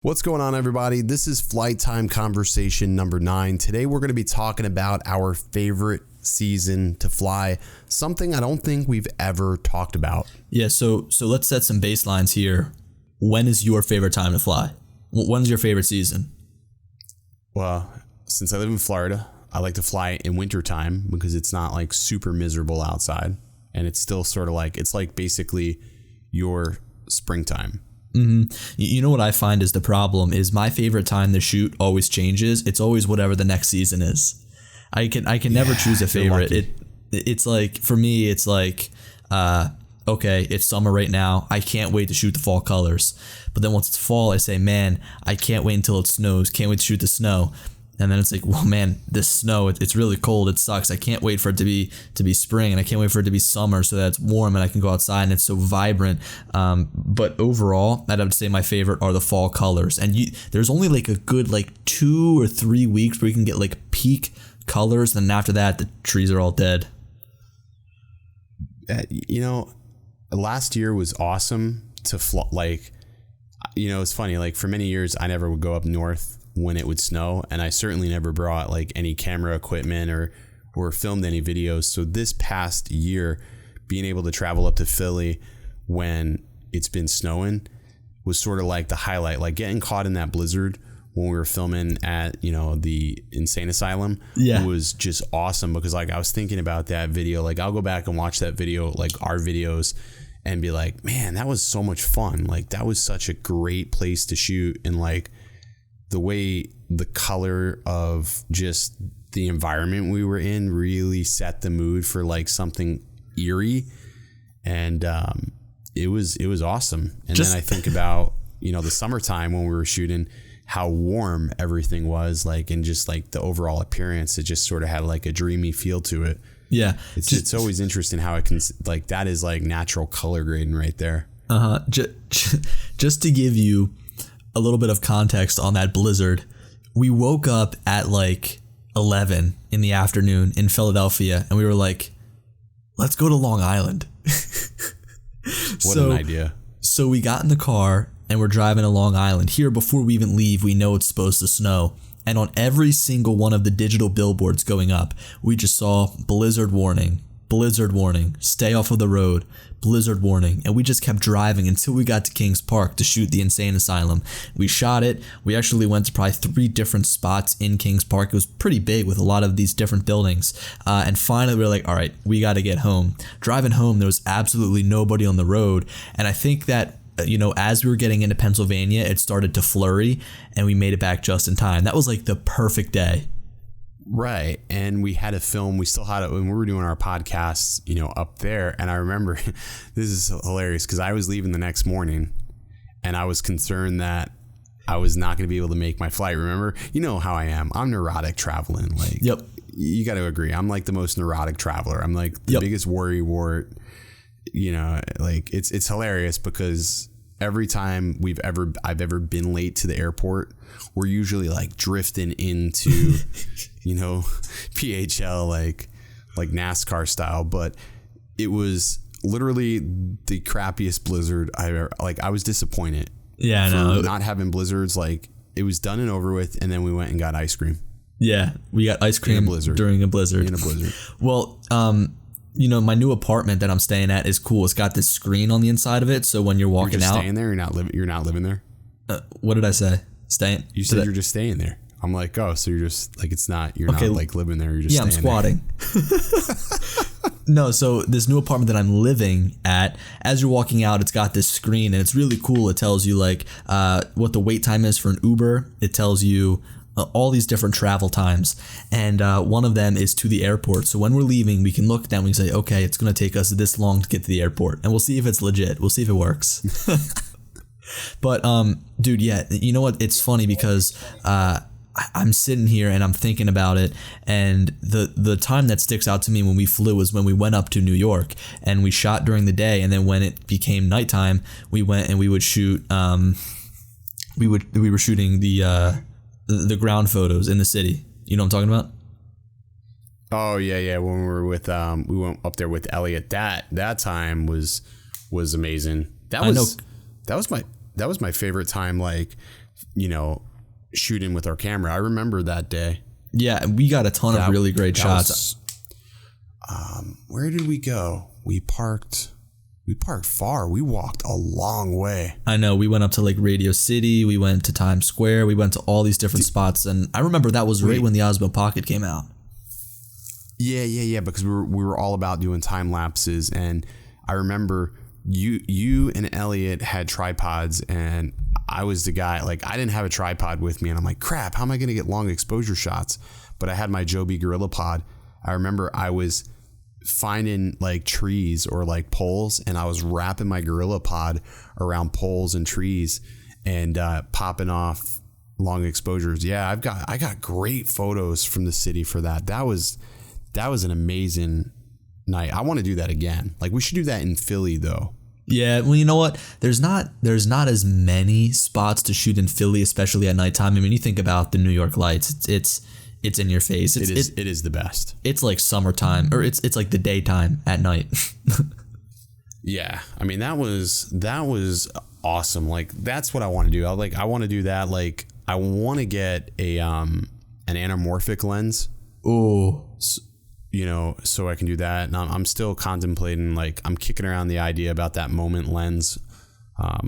What's going on, everybody? This is Flight Time Conversation number 9. Today we're going to be talking about our favorite season to fly, something I don't think we've ever talked about. Yeah, so let's set some baselines here. When is your favorite time to fly? When's your favorite season? Well, since I live in Florida, I like to fly in wintertime because it's not like super miserable outside, and it's still sort of like, it's like basically your springtime. Mm-hmm. You know what I find is the problem is my favorite time to shoot always changes. It's always whatever the next season is. I can never choose a favorite. It's like, for me, it's like, okay, it's summer right now. I can't wait to shoot the fall colors. But then once it's fall, I say, man, I can't wait until it snows. Can't wait to shoot the snow. And then it's like, well, man, this snow, it's really cold. It sucks. I can't wait for it to be spring, and I can't wait for it to be summer so that it's warm and I can go outside and it's so vibrant. But overall, I'd have to say my favorite are the fall colors. And there's only like a good 2 or 3 weeks where you can get like peak colors. And then after that, the trees are all dead. Last year was awesome to fly. It's funny. For many years, I never would go up north when it would snow, and I certainly never brought any camera equipment or filmed any videos. So this past year, being able to travel up to Philly when it's been snowing was sort of like the highlight. Getting caught in that blizzard when we were filming at the insane asylum was just awesome, because I was thinking about that video. I'll go back and watch that video, our videos, and be like, man, that was so much fun. That was such a great place to shoot, and the way the color of just the environment we were in really set the mood for something eerie, and it was awesome. And then I think about the summertime when we were shooting, how warm everything was, and just the overall appearance. It just sort of had a dreamy feel to it. Yeah, it's always interesting how it can that is natural color grading right there. Just to give you a little bit of context on that blizzard, we woke up at 11 in the afternoon in Philadelphia, and we were like, let's go to Long Island. What an idea. So we got in the car and we're driving to Long Island. Here, before we even leave, we know it's supposed to snow. And on every single one of the digital billboards going up, we just saw blizzard warning, stay off of the road, blizzard warning. And we just kept driving until we got to Kings Park to shoot the insane asylum. We shot it. We actually went to probably 3 different spots in Kings Park. It was pretty big with a lot of these different buildings. And finally we were like, all right, we got to get home. Driving home, there was absolutely nobody on the road. And I think that as we were getting into Pennsylvania, it started to flurry, and we made it back just in time. That was the perfect day. Right. And we had a film. We still had it when we were doing our podcasts, up there. And I remember this is hilarious because I was leaving the next morning and I was concerned that I was not going to be able to make my flight. Remember, you know how I am. I'm neurotic traveling. Yep. You got to agree. I'm the most neurotic traveler. I'm the biggest worry wart. It's hilarious because every time I've ever been late to the airport, we're usually drifting into, PHL, like NASCAR style. But it was literally the crappiest blizzard I ever, I was disappointed. Yeah, I know. Not having blizzards. It was done and over with. And then we went and got ice cream. Yeah, we got ice cream during a blizzard. In a blizzard. Well, my new apartment that I'm staying at is cool. It's got this screen on the inside of it, so when you're walking out, staying there. You're not living there. What did I say? Staying? You said you're just staying there. I'm like, oh, so you're just it's not. You're not living there. You're just I'm squatting. No, so this new apartment that I'm living at, as you're walking out, it's got this screen, and it's really cool. It tells you what the wait time is for an Uber. It tells you all these different travel times, and one of them is to the airport. So when we're leaving, we can look down, we can say, okay, it's going to take us this long to get to the airport, and we'll see if it's legit. We'll see if it works. But dude, yeah, you know what, it's funny because I'm sitting here and I'm thinking about it, and the time that sticks out to me when we flew was when we went up to New York and we shot during the day, and then when it became nighttime, we went and we would shoot we were shooting the ground photos in the city. You know what I'm talking about? Oh yeah. When we were with we went up there with Elliot. That time was amazing. That was my favorite time shooting with our camera. I remember that day. Yeah, we got a ton of really great shots. Where did we go? We parked far. We walked a long way. I know. We went up to like Radio City. We went to Times Square. We went to all these different spots. And I remember that was right when the Osmo Pocket came out. Yeah. Because we were all about doing time lapses. And I remember you and Elliot had tripods, and I was the guy, like, I didn't have a tripod with me, and I'm like, crap, how am I going to get long exposure shots? But I had my Joby Gorilla Pod. I remember I was finding like trees or like poles, and I was wrapping my Gorilla Pod around poles and trees and popping off long exposures. Yeah, I got great photos from the city for that. That was an amazing night. I want to do that again. Like, we should do that in Philly though. Yeah, well, you know what? There's not as many spots to shoot in Philly, especially at nighttime. I mean, you think about the New York lights. It's in your face. It is the best. It's like summertime, or it's like the daytime at night. Yeah, I mean, that was awesome. Like, that's what I want to do. I want to do that. Like, I want to get an anamorphic lens. Oh. So I can do that. And I'm still contemplating, like, I'm kicking around the idea about that moment lens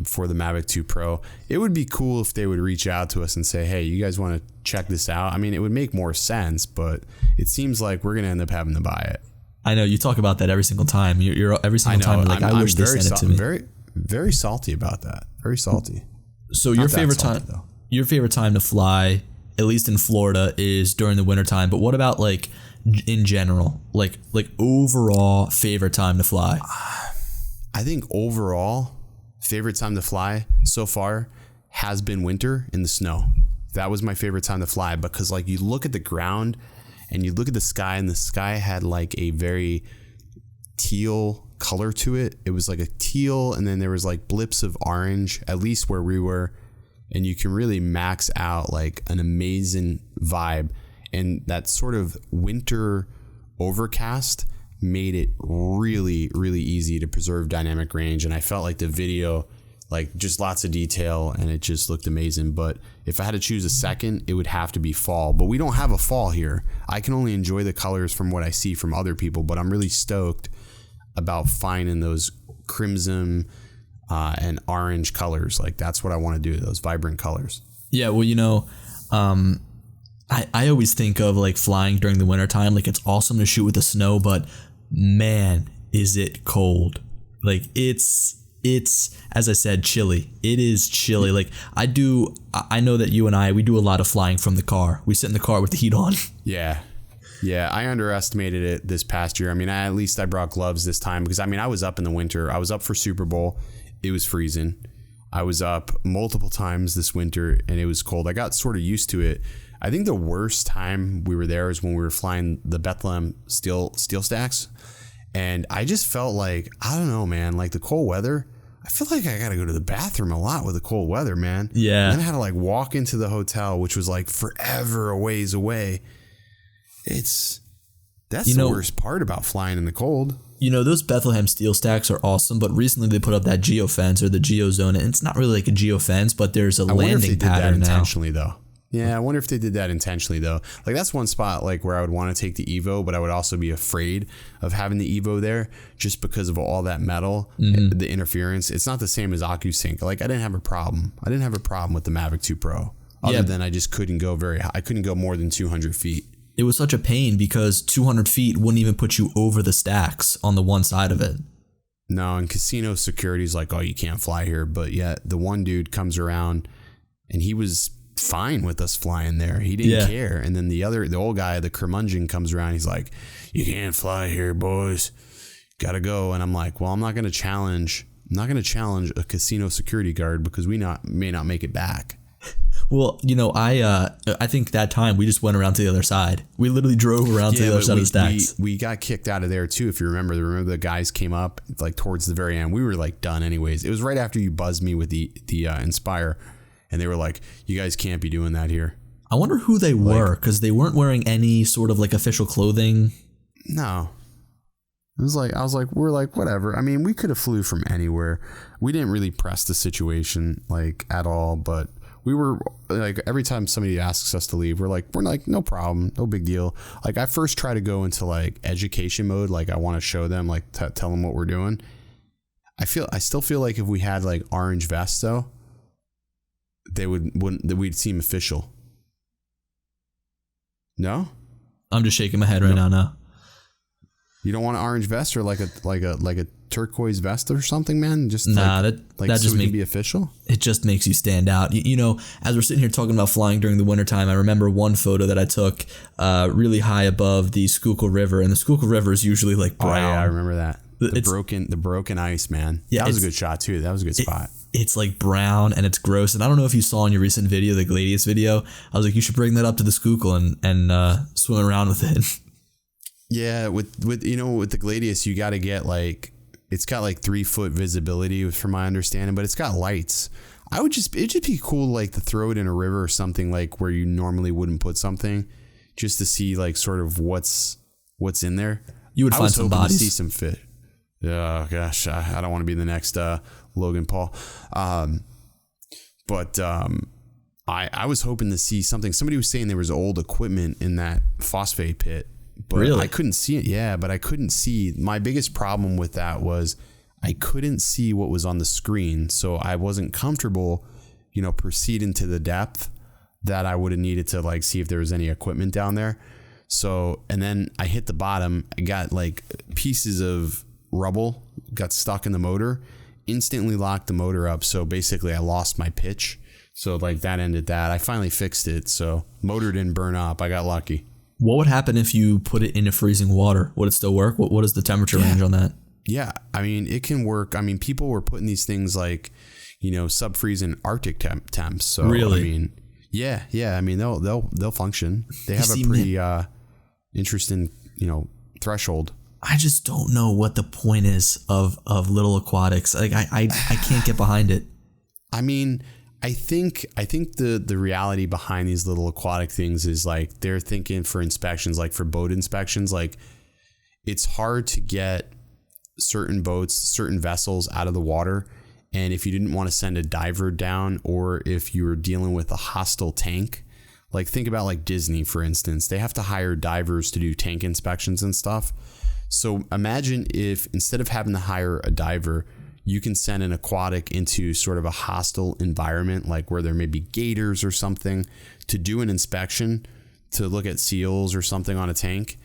for the Mavic 2 Pro. It would be cool if they would reach out to us and say, hey, you guys want to check this out? I mean, it would make more sense, but it seems like we're going to end up having to buy it. I know, you talk about that every single time. You're every single time you're like, I wish they sent it to me. Very, very salty about that. Very salty. So your favorite time to fly, at least in Florida, is during the wintertime. But what about like in general, like overall favorite time to fly? I think overall favorite time to fly so far has been winter in the snow. That was my favorite time to fly, because like, you look at the ground and you look at the sky, and the sky had like a very teal color to it. It was like a teal, and then there was like blips of orange, at least where we were, and you can really max out like an amazing vibe. And that sort of winter overcast made it really, really easy to preserve dynamic range. And I felt like the video, like, just lots of detail, and it just looked amazing. But if I had to choose a second, it would have to be fall. But we don't have a fall here. I can only enjoy the colors from what I see from other people, but I'm really stoked about finding those crimson and orange colors. Like, that's what I want to do, those vibrant colors. Yeah, well, I always think of like flying during the wintertime. Like, it's awesome to shoot with the snow, but man, is it cold. Like, it's as I said, chilly. It is chilly. Like, I know that you and we do a lot of flying from the car. We sit in the car with the heat on. Yeah, I underestimated it this past year. I mean, at least I brought gloves this time, because I mean, I was up in the winter. I was up for Super Bowl. It was freezing. I was up multiple times this winter, and it was cold. I got sort of used to it. I think the worst time we were there is when we were flying the Bethlehem steel stacks. And I just felt like, I don't know, man, like the cold weather, I feel like I got to go to the bathroom a lot with the cold weather, man. Yeah. And then I had to like walk into the hotel, which was like forever a ways away. That's the worst part about flying in the cold. Those Bethlehem steel stacks are awesome, but recently they put up that geofence, or the geozone, and it's not really like a geofence, but there's a landing pattern now. Intentionally though. Yeah, I wonder if they did that intentionally though. Like, that's one spot like where I would want to take the Evo, but I would also be afraid of having the Evo there just because of all that metal, the interference. It's not the same as OcuSync. Like, I didn't have a problem. With the Mavic 2 Pro, other than I just couldn't go very high. I couldn't go more than 200 feet. It was such a pain because 200 feet wouldn't even put you over the stacks on the one side of it. No, and casino security's like, oh, you can't fly here. But yet the one dude comes around and he was fine with us flying there. He didn't care. And then the old guy, the curmudgeon, comes around. He's like, you can't fly here, boys. Gotta go. And I'm like, well, I'm not going to challenge a casino security guard because we may not make it back. Well, I think that time we just went around to the other side. We literally drove around to the other side of the stacks. We got kicked out of there too. If you remember the guys came up like towards the very end. We were like done anyways. It was right after you buzzed me with the Inspire. And they were like, you guys can't be doing that here. I wonder who they were, because they weren't wearing any sort of like official clothing. No. I was like, we're like, whatever. I mean, we could have flew from anywhere. We didn't really press the situation like at all, but we were like, every time somebody asks us to leave, we're like, no problem, no big deal. Like I first try to go into like education mode. Like I want to show them, like tell them what we're doing. I still feel like if we had like orange vests though, we'd seem official. No? I'm just shaking my head right now. No. You don't want an orange vest or like a turquoise vest or something, man? Just that just can be official. It just makes you stand out. You know, as we're sitting here talking about flying during the wintertime, I remember one photo that I took really high above the Schuylkill River, and the Schuylkill River is usually like brown. Oh, yeah, I remember that. The broken ice, man. Yeah, that was a good shot too. That was a good spot. It's like brown and it's gross. And I don't know if you saw in your recent video, the Gladius video, I was like, you should bring that up to the Schuylkill and swim around with it. Yeah, with the Gladius, you got to get like, it's got like 3 foot visibility from my understanding, but it's got lights. It'd just be cool like to throw it in a river or something, like where you normally wouldn't put something, just to see like sort of what's in there. You would find some bodies. To see some fish. Oh gosh, I don't want to be the next Logan Paul. But I was hoping to see something. Somebody was saying there was old equipment in that phosphate pit. But really? I couldn't see it. Yeah, but I couldn't see. My biggest problem with that was I couldn't see what was on the screen. So I wasn't comfortable, proceeding to the depth that I would have needed to like see if there was any equipment down there. So, and then I hit the bottom. I got like pieces of rubble got stuck in the motor, instantly locked the motor up. So basically I lost my pitch. So like that ended that. I finally fixed it. So motor didn't burn up. I got lucky. What would happen if you put it into freezing water? Would it still work? What is the temperature range on that? Yeah, I mean, it can work. I mean, people were putting these things like, sub-freezing Arctic temps. So really? I mean, yeah. I mean, they'll function. They have a pretty interesting, threshold. I just don't know what the point is of little aquatics. Like I can't get behind it. I mean, I think the reality behind these little aquatic things is like they're thinking for inspections, like for boat inspections, like it's hard to get certain boats, certain vessels out of the water. And if you didn't want to send a diver down, or if you were dealing with a hostile tank, like think about like Disney, for instance, they have to hire divers to do tank inspections and stuff. So imagine if instead of having to hire a diver, you can send an aquatic into sort of a hostile environment, like where there may be gators or something, to do an inspection, to look at seals or something on a tank,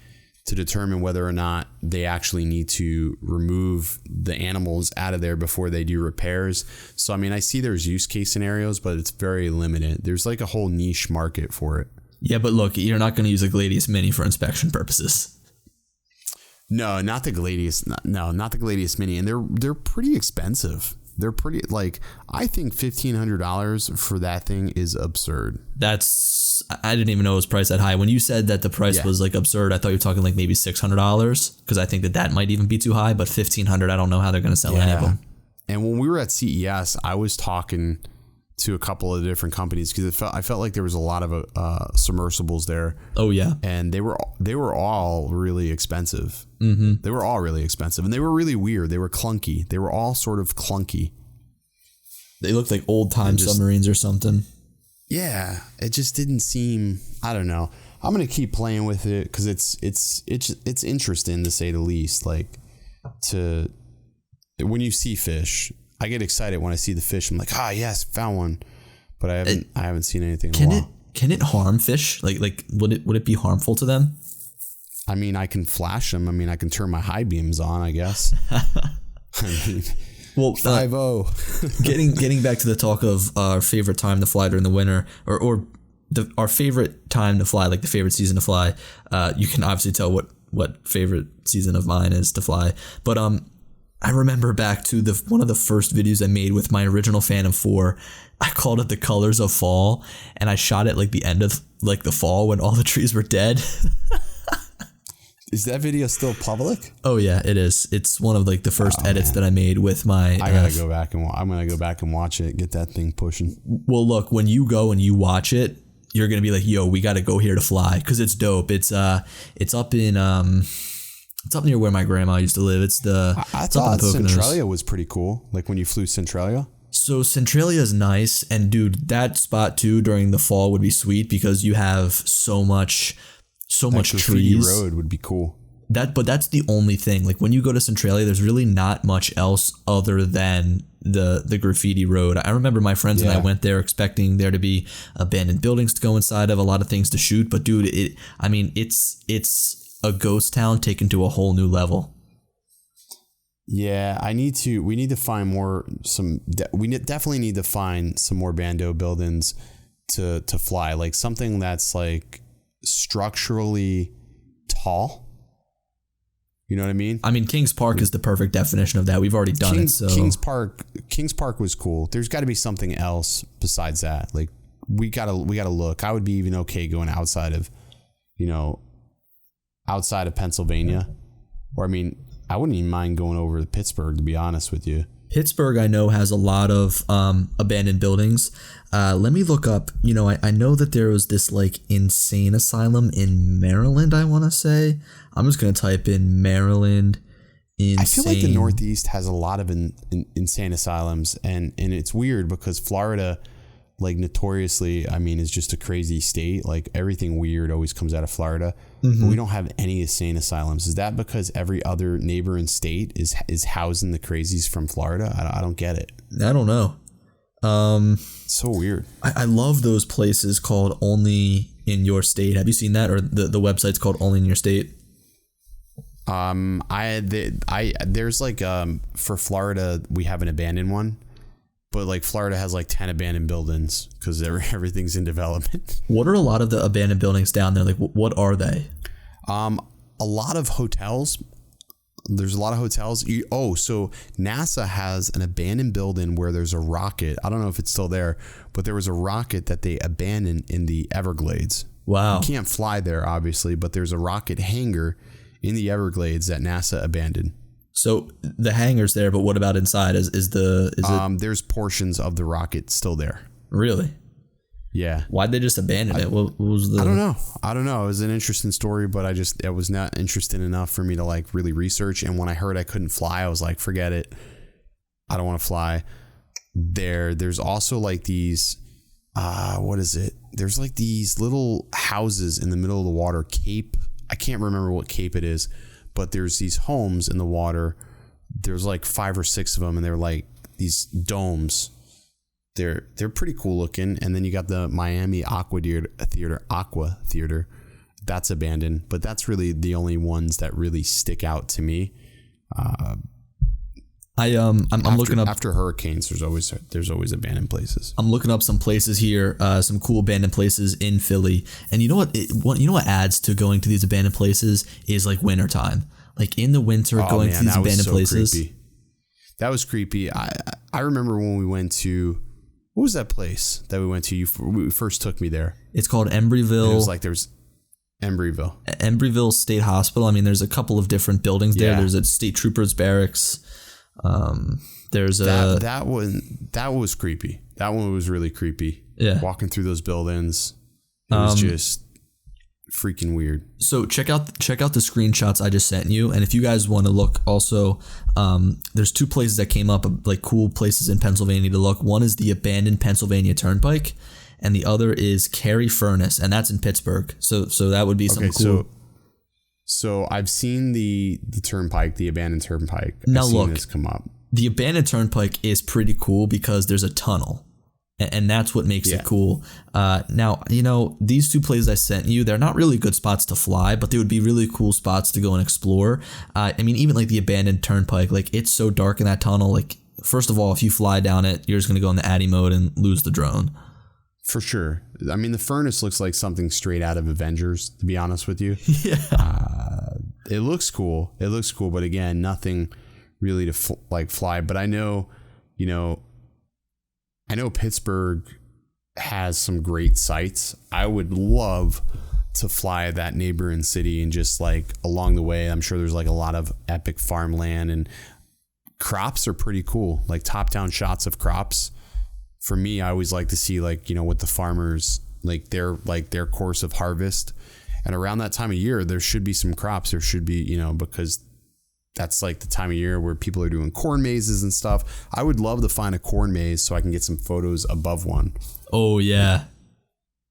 to determine whether or not they actually need to remove the animals out of there before they do repairs. So, I mean, I see there's use case scenarios, but it's very limited. There's like a whole niche market for it. Yeah, but look, you're not going to use a Gladius Mini for inspection purposes. No, not the Gladius. No, not the Gladius Mini. And they're pretty expensive. They're pretty, like, I think $1,500 for that thing is absurd. I didn't even know it was priced that high. When you said that the price was like absurd, I thought you were talking like maybe $600, because I think that might even be too high. But $1,500, I don't know how they're going to sell any of them. And when we were at CES, I was talking to a couple of different companies, because I felt like there was a lot of submersibles there. Oh yeah, and they were all really expensive. Mm-hmm. They were all really expensive, and they were really weird. They were clunky. They were all sort of clunky. They looked like old time submarines or something. Yeah, it just didn't seem. I don't know. I'm gonna keep playing with it because it's interesting, to say the least. Like, when you see fish, I get excited when I see the fish. I'm like, yes, found one. But I haven't seen anything in a while. Can it harm fish? Like would it be harmful to them? I mean, I can flash them. I mean, I can turn my high beams on, I guess. I mean, well, 5-0. getting back to the talk of our favorite time to fly during the winter, or our favorite time to fly, like the favorite season to fly. You can obviously tell what favorite season of mine is to fly. But I remember back to one of the first videos I made with my original Phantom 4. I called it The Colors of Fall, and I shot it like the end of like the fall when all the trees were dead. Is that video still public? Oh yeah, it is. It's one of like the first edits that I made with my. I gotta go back and I'm gonna go back and watch it. Get that thing pushing. Well, look, when you go and you watch it, you're gonna be like, "Yo, we gotta go here to fly," because it's dope. It's up in It's up near where my grandma used to live. I thought Centralia was pretty cool. Like when you flew Centralia. So Centralia is nice, and dude, that spot too during the fall would be sweet because you have so much Graffiti trees. Road would be cool. But that's the only thing. Like when you go to Centralia, there's really not much else other than the graffiti road. I remember my friends and I went there expecting there to be abandoned buildings to go inside of, a lot of things to shoot. But dude, it's a ghost town taken to a whole new level. Yeah, we need to find we definitely need to find some more bando buildings to fly, like something that's like structurally tall. You know what I mean? I mean, Kings Park is the perfect definition of that. We've already done it. So Kings Park was cool. There's got to be something else besides that. Like we gotta look. I would be even okay going outside of Pennsylvania, or I mean, I wouldn't even mind going over to Pittsburgh, to be honest with you. Pittsburgh, I know, has a lot of abandoned buildings. Let me look up. I know that there was this like insane asylum in Maryland, I want to say. I'm just going to type in Maryland insane. I feel like the Northeast has a lot of insane asylums. And it's weird because Florida, like notoriously, I mean, is just a crazy state. Like everything weird always comes out of Florida. Mm-hmm. But we don't have any insane asylums. Is that because every other neighboring state is housing the crazies from Florida? I don't get it. I don't know. So weird. I love those places called Only in Your State. Have you seen that? Or the website's called Only in Your State? There's like for Florida we have an abandoned one. But like Florida has like 10 abandoned buildings because everything's in development. What are a lot of the abandoned buildings down there? Like, what are they? A lot of hotels. There's a lot of hotels. So NASA has an abandoned building where there's a rocket. I don't know if it's still there, but there was a rocket that they abandoned in the Everglades. Wow. You can't fly there, obviously, but there's a rocket hangar in the Everglades that NASA abandoned. So the hangar's there, but what about inside? Is it? There's portions of the rocket still there. Really? Yeah. Why'd they just abandon it? What was the? I don't know. It was an interesting story, but it was not interesting enough for me to like really research. And when I heard I couldn't fly, I was like, forget it. I don't want to fly. There's also like these. What is it? There's like these little houses in the middle of the water. Cape. I can't remember what cape it is. But there's these homes in the water. There's like 5 or 6 of them, and they're like these domes. They're pretty cool looking. And then you got the Miami Aqua Theater. That's abandoned, but that's really the only ones that really stick out to me. I'm looking up after hurricanes. There's always abandoned places. I'm looking up some places here, some cool abandoned places in Philly. And you know what adds to going to these abandoned places is like wintertime. Like in the winter, going to these abandoned places. Creepy. That was creepy. I remember when we went to, what was that place that we went to? You first took me there. It's called Embryville. And it was like there's Embryville State Hospital. I mean, there's a couple of different buildings there. There's a state troopers barracks. There's that was creepy. That one was really creepy. Yeah. Walking through those buildings. It was just freaking weird. So check out the screenshots I just sent you. And if you guys want to look also, there's 2 places that came up, like cool places in Pennsylvania to look. One is the abandoned Pennsylvania Turnpike, and the other is Cary Furnace, and that's in Pittsburgh. So that would be something cool. So I've seen the turnpike, the abandoned turnpike. Now I've seen look, this come up. The abandoned turnpike is pretty cool because there's a tunnel. And that's what makes it cool. Now, these 2 places I sent you, they're not really good spots to fly, but they would be really cool spots to go and explore. I mean, even like the abandoned turnpike, like it's so dark in that tunnel. Like, first of all, if you fly down it, you're just going to go in the Addy mode and lose the drone. For sure. I mean, the furnace looks like something straight out of Avengers, to be honest with you. Yeah. It looks cool. But again, nothing really to fly. But I know Pittsburgh has some great sites. I would love to fly that neighboring city and just like along the way, I'm sure there's like a lot of epic farmland, and crops are pretty cool. Like top-down shots of crops. For me, I always like to see what the farmers, like their course of harvest. And around that time of year, there should be some crops. There should be, because that's like the time of year where people are doing corn mazes and stuff. I would love to find a corn maze so I can get some photos above one. Oh yeah.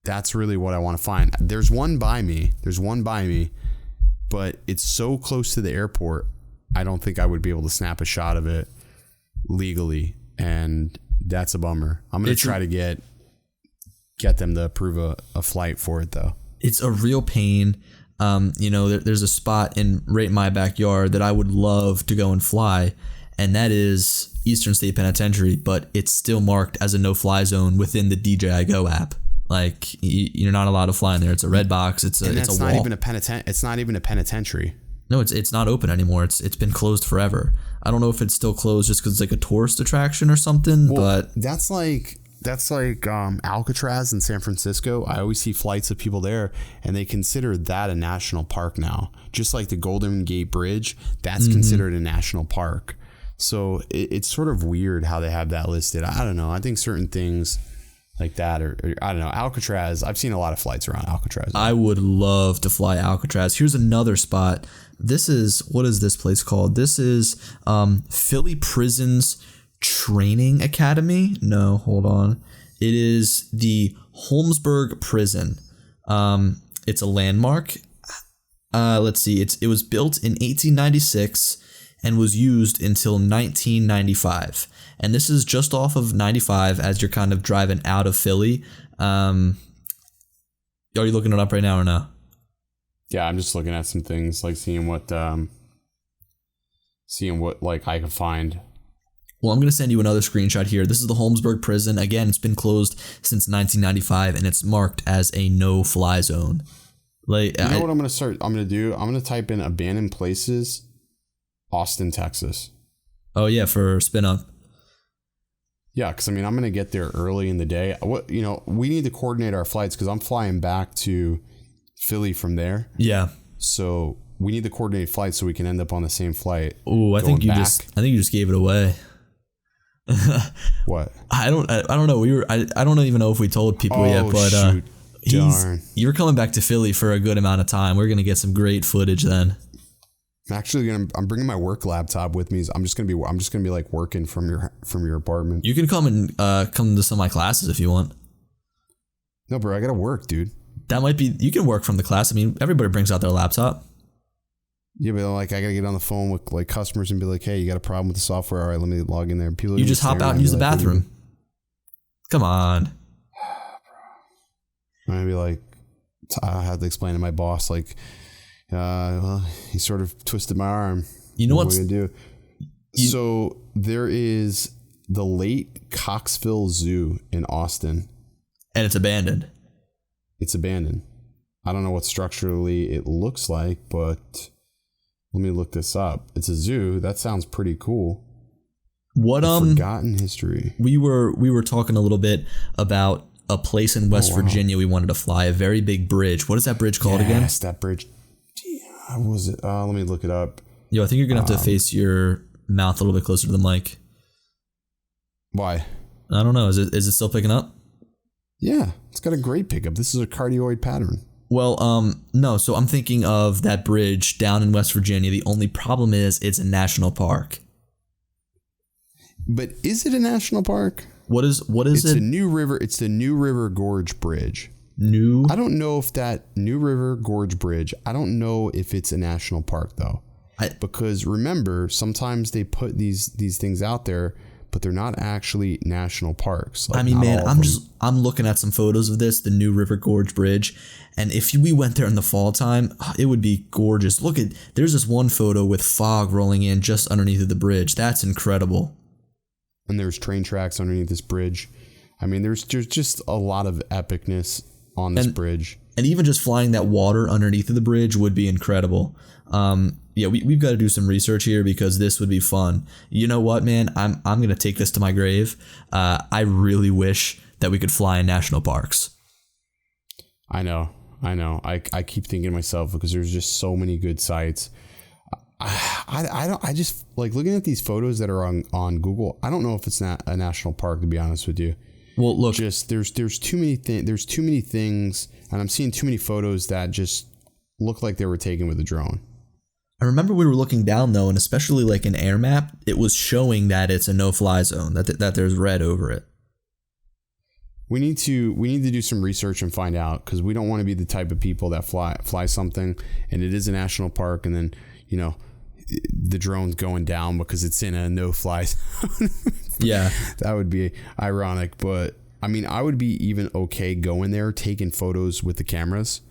That's really what I want to find. There's one by me, but it's so close to the airport. I don't think I would be able to snap a shot of it legally. And that's a bummer. I'm going to try to get them to approve a flight for it though. It's a real pain. There's a spot right in my backyard that I would love to go and fly, and that is Eastern State Penitentiary, but it's still marked as a no-fly zone within the DJI Go app. Like you're not allowed to fly in there. It's a red box. It's a wall. It's not even a penitentiary. No, it's not open anymore. It's been closed forever. I don't know if it's still closed just because it's like a tourist attraction or something. Well, but that's like Alcatraz in San Francisco. I always see flights of people there, and they consider that a national park now. Just like the Golden Gate Bridge, that's considered a national park. So it's sort of weird how they have that listed. I don't know. I think certain things like that, or I don't know. Alcatraz, I've seen a lot of flights around Alcatraz. I would love to fly Alcatraz. Here's another spot. What is this place called? This is Philly Prison's Training Academy. No, hold on. It is the Holmesburg Prison. It's a landmark. Let's see. It was built in 1896 and was used until 1995. And this is just off of 95 as you're kind of driving out of Philly. Are you looking it up right now or no? Yeah, I'm just looking at some things, like seeing what like I could find. Well, I'm going to send you another screenshot here. This is the Holmesburg Prison. Again, it's been closed since 1995, and it's marked as a no-fly zone. Like, what I'm going to do? I'm going to type in abandoned places, Austin, Texas. Oh, yeah, for spin up. Yeah, because, I'm going to get there early in the day. We need to coordinate our flights because I'm flying back to Philly from there. Yeah. So we need to coordinate flights so we can end up on the same flight. Oh, I think you just gave it away. What? I don't know. I don't even know if we told people yet, but shoot. Darn. You're coming back to Philly for a good amount of time. We're gonna get some great footage then. I'm bringing my work laptop with me. I'm just gonna be like working from your apartment. You can come and come to some of my classes if you want. No, bro, I gotta work, dude. That might be. You can work from the class. I mean, everybody brings out their laptop. Yeah, but like I gotta get on the phone with like customers and be like, "Hey, you got a problem with the software? All right, let me log in there." People, you just hop out and use the bathroom. Come on. I'm gonna be like, I had to explain to my boss, like, well, he sort of twisted my arm. You know what we're gonna do? So there is the late Coxville Zoo in Austin, and it's abandoned. It's abandoned. I don't know what structurally it looks like, but let me look this up. It's a zoo. That sounds pretty cool. What forgotten history. We were talking a little bit about a place in West Virginia we wanted to fly, a very big bridge. What is that bridge called again? Yes, that bridge. How was it? Let me look it up. Yo, I think you're gonna have to face your mouth a little bit closer to the mic. Why? I don't know. Is it still picking up? Yeah, it's got a great pickup. This is a cardioid pattern. Well, no. So I'm thinking of that bridge down in West Virginia. The only problem is it's a national park. But is it a national park? What is it? It's the New River Gorge Bridge. I don't know if that New River Gorge Bridge, I don't know if it's a national park though. Because remember, sometimes they put these things out there, but they're not actually national parks. Like, I mean, man, I'm looking at some photos of this, the New River Gorge Bridge, and if we went there in the fall time, it would be gorgeous. There's this one photo with fog rolling in just underneath the bridge. That's incredible. And there's train tracks underneath this bridge. I mean, there's just a lot of epicness on this bridge. And even just flying that water underneath of the bridge would be incredible. Yeah, we've got to do some research here because this would be fun. You know what, man? I'm going to take this to my grave. I really wish that we could fly in national parks. I know. I keep thinking to myself because there's just so many good sites. I just like looking at these photos that are on Google. I don't know if it's not a national park, to be honest with you. Well, look, just there's too many things, and I'm seeing too many photos that just look like they were taken with a drone. I remember we were looking down though, and especially like an air map, it was showing that it's a no-fly zone, that there's red over it. We need to do some research and find out, because we don't want to be the type of people that fly something and it is a national park and then, you know, the drone's going down because it's in a no-fly zone. Yeah. That would be ironic, but I mean, I would be even okay going there, taking photos with the cameras,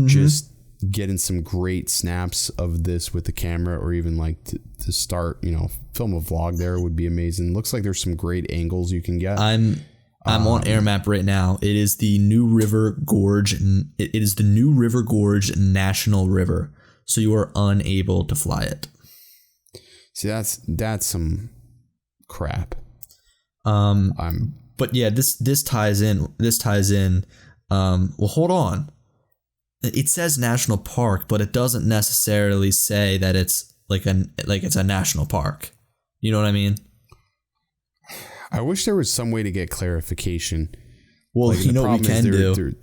just getting some great snaps of this with the camera, or even like to start, you know, film a vlog there would be amazing. Looks like there's some great angles you can get. I'm on air map right now. It is the New River Gorge. It is the New River Gorge National River. So you are unable to fly it. See, that's some crap. But yeah, this ties in. Well, hold on. It says national park, but it doesn't necessarily say that it's like it's a national park. You know what I mean? I wish there was some way to get clarification. Well, like, you know what we can do?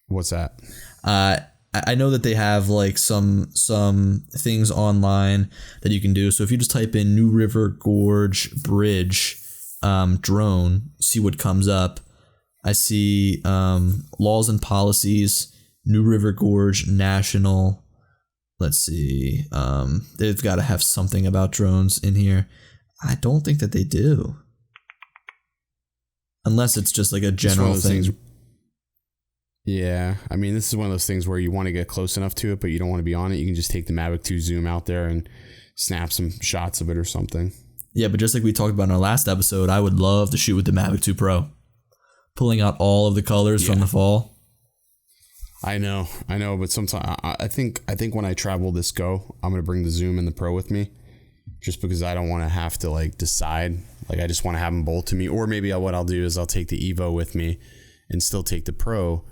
What's that? I know that they have like some things online that you can do. So if you just type in New River Gorge Bridge drone, see what comes up. I see laws and policies, New River Gorge National. Let's see. They've got to have something about drones in here. I don't think that they do. Unless it's just like a general thing. Yeah, I mean, this is one of those things where you want to get close enough to it, but you don't want to be on it. You can just take the Mavic 2 zoom out there and snap some shots of it or something. Yeah, but just like we talked about in our last episode, I would love to shoot with the Mavic 2 Pro. Pulling out all of the colors from the fall. I know, but sometimes I think when I travel this go, I'm going to bring the Zoom and the Pro with me, just because I don't want to have to like decide. Like, I just want to have them both to me. Or maybe what I'll do is I'll take the Evo with me and still take the Pro.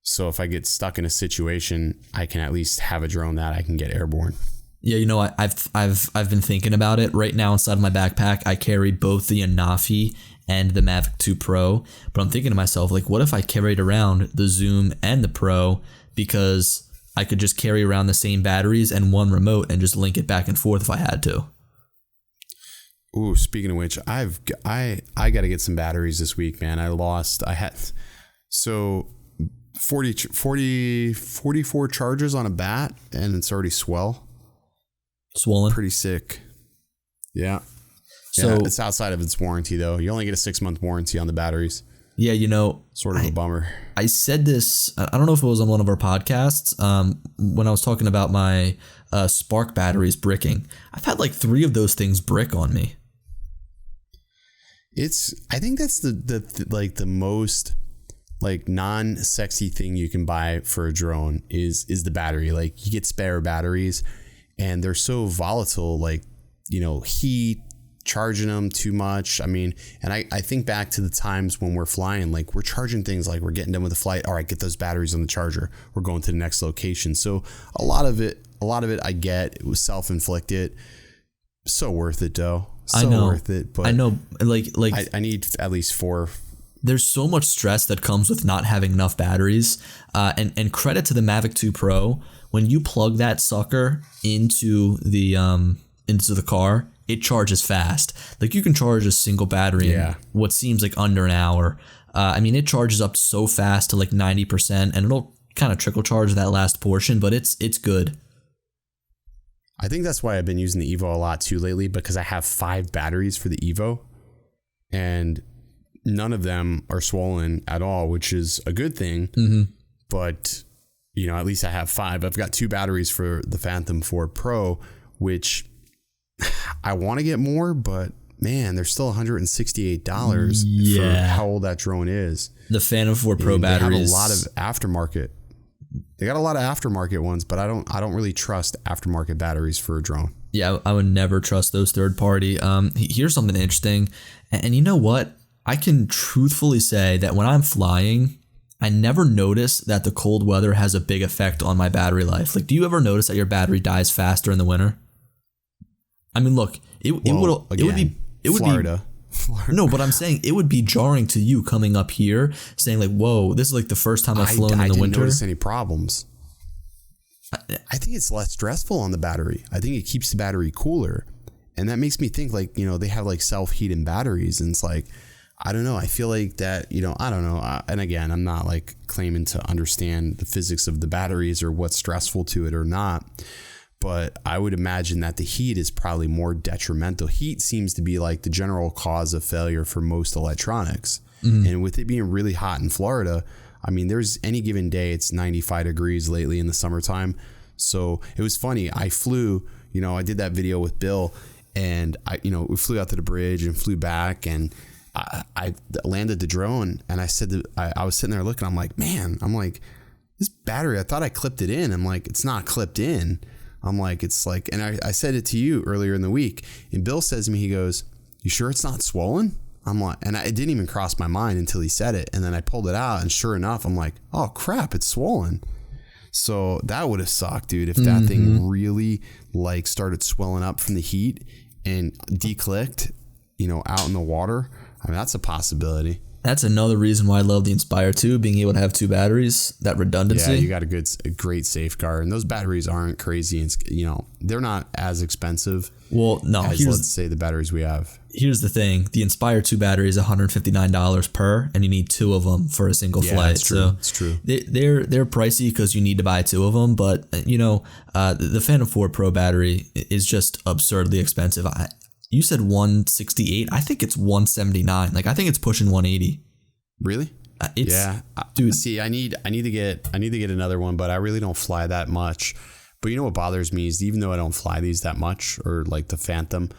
So if I get stuck in a situation, I can at least have a drone that I can get airborne. Yeah, you know, I've been thinking about it. Right now inside my backpack, I carry both the Anafi and the Mavic 2 Pro. But I'm thinking to myself, like, what if I carried around the Zoom and the Pro, because I could just carry around the same batteries and one remote and just link it back and forth if I had to. Ooh, speaking of which, I got to get some batteries this week, man. I had 44 charges on a bat, and it's already swollen. Pretty sick. Yeah. So it's outside of its warranty, though. You only get a 6-month warranty on the batteries. Yeah, you know, sort of a bummer. I said this, I don't know if it was on one of our podcasts, when I was talking about my Spark batteries bricking. I've had like 3 of those things brick on me. I think that's the most like non-sexy thing you can buy for a drone is the battery. Like, you get spare batteries and they're so volatile, like, you know, heat, charging them too much. I mean, and I think back to the times when we're flying, like, we're charging things, like we're getting done with the flight. All right, get those batteries on the charger. We're going to the next location. So a lot of it I get, it was self-inflicted. So worth it though. Worth it. But I know, like I need at least 4. There's so much stress that comes with not having enough batteries. And credit to the Mavic 2 Pro, when you plug that sucker into the car, it charges fast. Like, you can charge a single battery in what seems like under an hour. I mean, it charges up so fast to like 90%, and it'll kind of trickle charge that last portion, but it's good. I think that's why I've been using the Evo a lot too lately, because I have 5 batteries for the Evo, and none of them are swollen at all, which is a good thing. Mm-hmm. But, you know, at least I have 5. I've got 2 batteries for the Phantom 4 Pro, which I want to get more, but man, they're still $168 for how old that drone is. The Phantom 4 Pro batteries. They have a lot of aftermarket. They got a lot of aftermarket ones, but I don't really trust aftermarket batteries for a drone. Yeah, I would never trust those third party. Here's something interesting. And you know what? I can truthfully say that when I'm flying, I never notice that the cold weather has a big effect on my battery life. Like, do you ever notice that your battery dies faster in the winter? I mean, look, it would be Florida. No, but I'm saying it would be jarring to you coming up here saying like, whoa, this is like the first time I've flown in the winter. I didn't notice any problems. I think it's less stressful on the battery. I think it keeps the battery cooler. And that makes me think like, they have like self-heating batteries, and it's like, I don't know. I feel like that, I don't know. And again, I'm not like claiming to understand the physics of the batteries or what's stressful to it or not. But I would imagine that the heat is probably more detrimental. Heat seems to be like the general cause of failure for most electronics. Mm-hmm. And with it being really hot in Florida, I mean, there's any given day, it's 95 degrees lately in the summertime. So it was funny. I flew, I did that video with Bill, and we flew out to the bridge and flew back, and I landed the drone, and I said I was sitting there looking, I'm like, this battery, I thought I clipped it in. I'm like, it's not clipped in. I'm like, it's like, and I said it to you earlier in the week, and Bill says to me, he goes, you sure it's not swollen? I'm like, and it didn't even cross my mind until he said it. And then I pulled it out, and sure enough, I'm like, oh crap, it's swollen. So that would have sucked, dude, if that thing really like started swelling up from the heat and declicked, out in the water. I mean, that's a possibility. That's another reason why I love the Inspire 2, being able to have 2 batteries, that redundancy. Yeah, you got a great safeguard, and those batteries aren't crazy, and they're not as expensive. Well, no, as let's say the batteries we have. Here's the thing: the Inspire 2 battery is $159 per, and you need 2 of them for a single flight. That's true. So it's true. They're pricey because you need to buy 2 of them, but the Phantom 4 Pro battery is just absurdly expensive. You said 168. I think it's 179. Like, I think it's pushing 180. Really? Yeah, dude. See, I need to get another one, but I really don't fly that much. But what bothers me is, even though I don't fly these that much, or like the Phantom,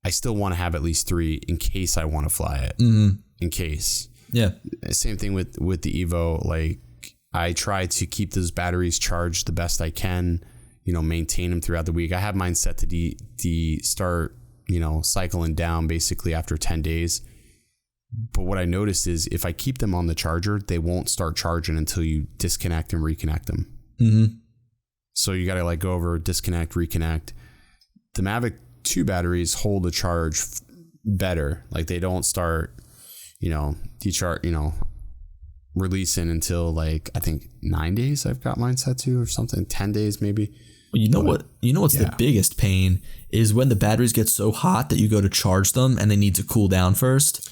I still want to have at least 3 in case I want to fly it. Mm-hmm. In case. Yeah. Same thing with the Evo. Like, I try to keep those batteries charged the best I can. Maintain them throughout the week. I have mine set to start cycling down basically after 10 days. But what I noticed is, if I keep them on the charger, they won't start charging until you disconnect and reconnect them. Mm-hmm. So you got to like go over, disconnect, reconnect. The Mavic 2 batteries hold the charge better. Like, they don't start, releasing until like, I think 9 days I've got mine set to, or something, 10 days maybe. Well, what's the biggest pain is when the batteries get so hot that you go to charge them and they need to cool down first.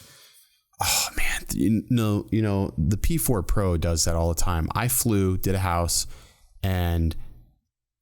Oh man, the P4 Pro does that all the time. I did a house, and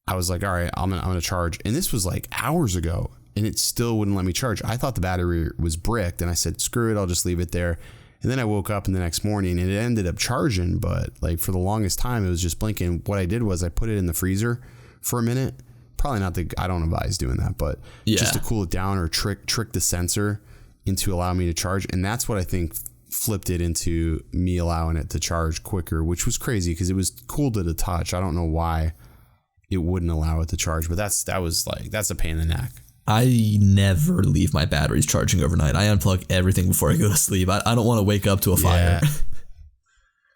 I was like, all right, I'm gonna charge, and this was like hours ago, and it still wouldn't let me charge. I thought the battery was bricked, and I said, screw it, I'll just leave it there. And then I woke up in the next morning, and it ended up charging, but like for the longest time it was just blinking. What I did was I put it in the freezer for a minute. Probably not I don't advise doing that, but just to cool it down, or trick the sensor into allowing me to charge. And that's what I think flipped it into me allowing it to charge quicker, which was crazy because it was cool to the touch. I don't know why it wouldn't allow it to charge, but that's a pain in the neck. I never leave my batteries charging overnight. I unplug everything before I go to sleep. I don't want to wake up to a fire.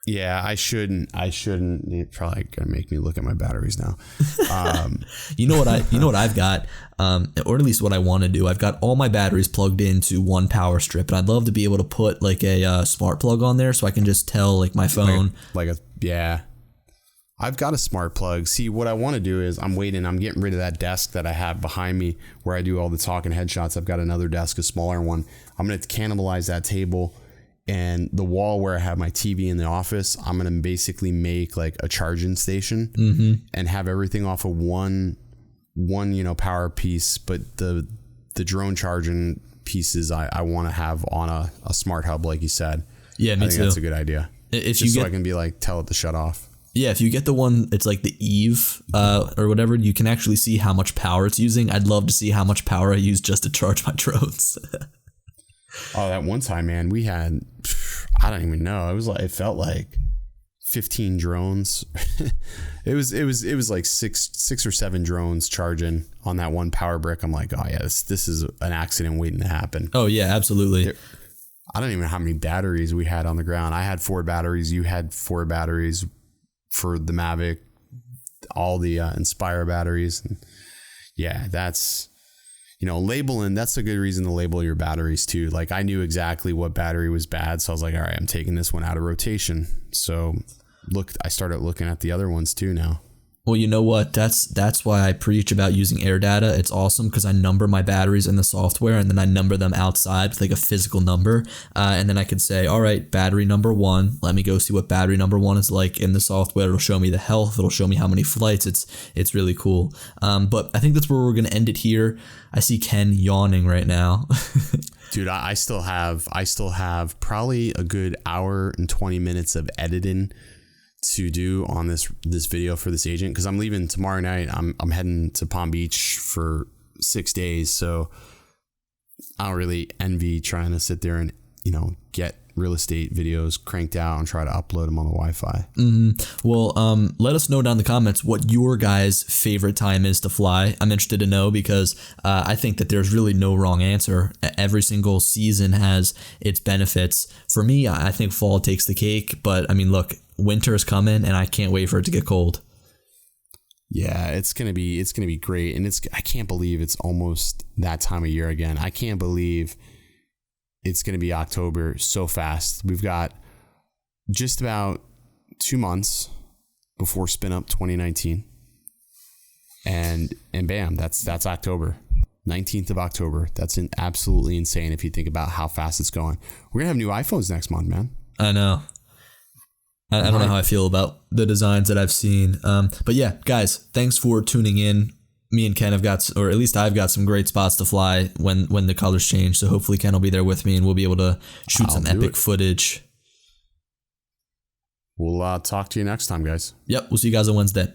Yeah, I shouldn't. It's probably gonna make me look at my batteries now. You know what I've got, or at least what I want to do. I've got all my batteries plugged into one power strip, and I'd love to be able to put like a smart plug on there, so I can just tell like my phone. I've got a smart plug. See, what I want to do is I'm getting rid of that desk that I have behind me where I do all the talking headshots. I've got another desk, a smaller one. I'm gonna cannibalize that table. And the wall where I have my TV in the office, I'm going to basically make like a charging station and have everything off of one power piece. But the drone charging pieces I want to have on a smart hub, like you said. Yeah, me too. I think that's a good idea. So I can be like, tell it to shut off. Yeah, if you get the one, it's like the Eve or whatever, you can actually see how much power it's using. I'd love to see how much power I use just to charge my drones. Oh, that one time, man, we had, I don't even know. It felt like 15 drones. it was like six or seven drones charging on that one power brick. I'm like, oh yeah, this is an accident waiting to happen. Oh yeah, absolutely. I don't even know how many batteries we had on the ground. I had 4 batteries. You had 4 batteries for the Mavic, all the Inspire batteries. And yeah, that's, labeling, that's a good reason to label your batteries too. Like, I knew exactly what battery was bad. So I was like, all right, I'm taking this one out of rotation. So I started looking at the other ones too now. Well, you know what? That's why I preach about using air data. It's awesome because I number my batteries in the software, and then I number them outside with like a physical number. And then I could say, all right, battery number 1. Let me go see what battery number 1 is like in the software. It'll show me the health. It'll show me how many flights. It's really cool. But I think that's where we're gonna end it here. I see Ken yawning right now. Dude, I still have probably a good hour and 20 minutes of editing to do on this video for this agent, because I'm leaving tomorrow night. I'm heading to Palm Beach for 6 days, so I don't really envy trying to sit there and get real estate videos cranked out and try to upload them on the Wi-Fi. Mm-hmm. Well, let us know down in the comments what your guys' favorite time is to fly. I'm interested to know because I think that there's really no wrong answer. Every single season has its benefits. For me, I think fall takes the cake, but I mean, look, winter is coming and I can't wait for it to get cold. Yeah, it's gonna be great, and I can't believe it's almost that time of year again. I can't believe it's gonna be October so fast. We've got just about 2 months before Spin Up 2019, and bam, that's October, 19th of October. That's absolutely insane if you think about how fast it's going. We're gonna have new iPhones next month, man. I know. I don't know how I feel about the designs that I've seen. But yeah, guys, thanks for tuning in. Me and Ken have got, or at least I've got some great spots to fly when the colors change. So hopefully Ken will be there with me and we'll be able to shoot some epic footage. We'll talk to you next time, guys. Yep. We'll see you guys on Wednesday.